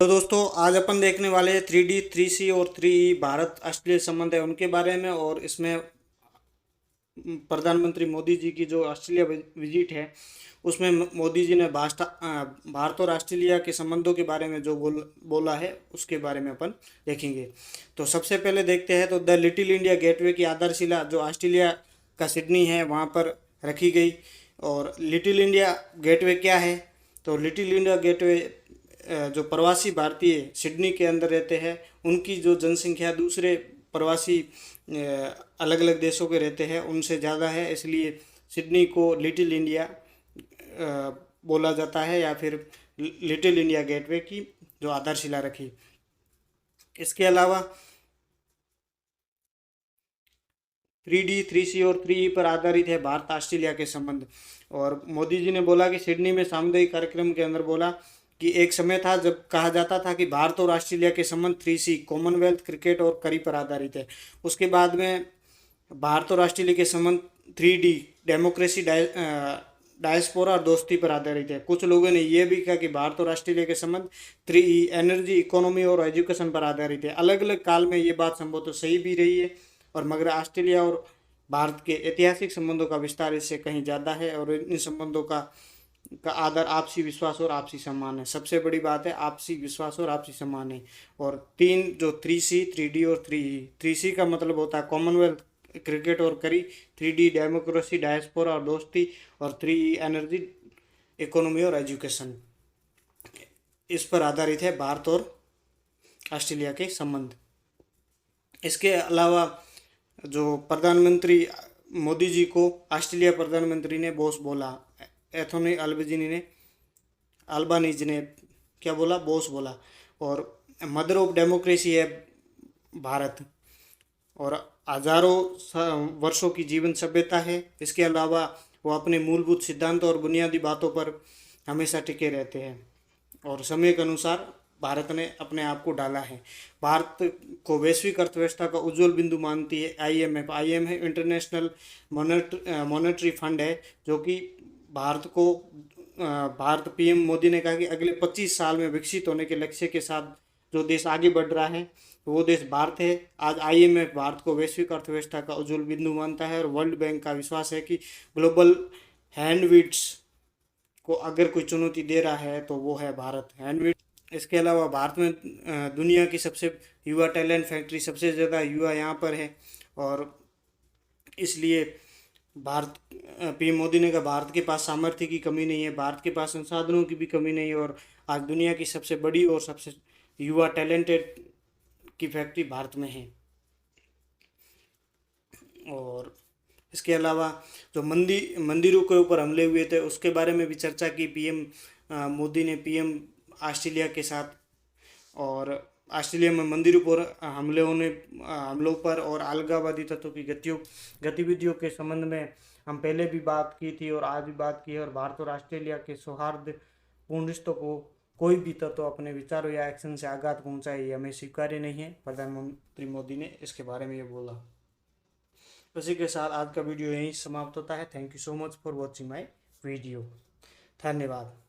तो दोस्तों आज अपन देखने वाले हैं 3D 3C और 3E भारत ऑस्ट्रेलिया संबंध है उनके बारे में। और इसमें प्रधानमंत्री मोदी जी की जो ऑस्ट्रेलिया विजिट है उसमें मोदी जी ने भारत और ऑस्ट्रेलिया के संबंधों के बारे में जो बोला है उसके बारे में अपन देखेंगे। तो सबसे पहले देखते हैं तो द लिटिल इंडिया गेटवे की आधारशिला जो ऑस्ट्रेलिया का सिडनी है वहाँ पर रखी गई। और लिटिल इंडिया गेटवे क्या है? तो लिटिल इंडिया गेटवे जो प्रवासी भारतीय सिडनी के अंदर रहते हैं उनकी जो जनसंख्या दूसरे प्रवासी अलग अलग देशों के रहते हैं उनसे ज़्यादा है, इसलिए सिडनी को लिटिल इंडिया बोला जाता है या फिर लिटिल इंडिया गेटवे की जो आधारशिला रखी। इसके अलावा 3D 3C और 3E पर आधारित है भारत ऑस्ट्रेलिया के संबंध। और मोदी जी ने बोला कि सिडनी में सामुदायिक कार्यक्रम के अंदर बोला कि एक समय था जब कहा जाता था कि भारत और ऑस्ट्रेलिया के संबंध 3C कॉमनवेल्थ, क्रिकेट और करी पर आधारित है। उसके बाद में भारत और ऑस्ट्रेलिया के संबंध 3D डेमोक्रेसी, डायस्पोरा और दोस्ती पर आधारित है। कुछ लोगों ने यह भी कहा कि भारत और ऑस्ट्रेलिया के संबंध 3E एनर्जी, इकोनॉमी और एजुकेशन पर आधारित है। अलग अलग काल में ये बात संभवतः सही भी रही है, और मगर ऑस्ट्रेलिया और भारत के ऐतिहासिक संबंधों का विस्तार इससे कहीं ज़्यादा है। और इन संबंधों का आधार आपसी विश्वास और आपसी सम्मान है। सबसे बड़ी बात है आपसी विश्वास और आपसी सम्मान है। और तीन जो 3C, 3D और 3E, 3C का मतलब होता है कॉमनवेल्थ, क्रिकेट और करी, 3D डेमोक्रेसी, डायस्पोरा और दोस्ती, और 3E एनर्जी, इकोनॉमी और एजुकेशन। इस पर आधारित है भारत और ऑस्ट्रेलिया के संबंध। इसके अलावा जो प्रधानमंत्री मोदी जी को ऑस्ट्रेलिया प्रधानमंत्री ने बॉस बोला, एंथोनी अल्बानीज ने क्या बोला? बॉस बोला। और मदर ऑफ डेमोक्रेसी है भारत, और हजारों वर्षों की जीवन सभ्यता है। इसके अलावा वो अपने मूलभूत सिद्धांतों और बुनियादी बातों पर हमेशा टिके रहते हैं, और समय के अनुसार भारत ने अपने आप को डाला है। भारत को वैश्विक अर्थव्यवस्था का उज्जवल बिंदु मानती है IMF। IMF है इंटरनेशनल मॉनेटरी फंड है, जो कि भारत PM मोदी ने कहा कि अगले 25 साल में विकसित होने के लक्ष्य के साथ जो देश आगे बढ़ रहा है वो देश भारत है। आज IMF भारत को वैश्विक अर्थव्यवस्था का उज्जवल बिंदु मानता है, और वर्ल्ड बैंक का विश्वास है कि ग्लोबल हैंडविड्स को अगर कोई चुनौती दे रहा है तो वो है भारत, हैंडविड। इसके अलावा भारत में दुनिया की सबसे युवा टैलेंट फैक्ट्री, सबसे ज़्यादा युवा यहाँ पर है। और इसलिए भारत PM मोदी ने कहा भारत के पास सामर्थ्य की कमी नहीं है, भारत के पास संसाधनों की भी कमी नहीं है, और आज दुनिया की सबसे बड़ी और सबसे युवा टैलेंटेड की फैक्ट्री भारत में है। और इसके अलावा जो मंदिरों के ऊपर हमले हुए थे उसके बारे में भी चर्चा की PM मोदी ने PM ऑस्ट्रेलिया के साथ। और ऑस्ट्रेलिया में मंदिरों पर हमलों पर और अलगाववादी तत्वों की गतिविधियों के संबंध में हम पहले भी बात की थी और आज भी बात की है। और भारत और ऑस्ट्रेलिया के सौहार्दपूर्ण रिश्तों को कोई भी तत्व अपने विचारों या एक्शन से आघात पहुंचाए ये हमें स्वीकार्य नहीं है। प्रधानमंत्री मोदी ने इसके बारे में ये बोला। उसी के साथ आज का वीडियो यहीं समाप्त होता है। Thank you so much for watching my video. धन्यवाद।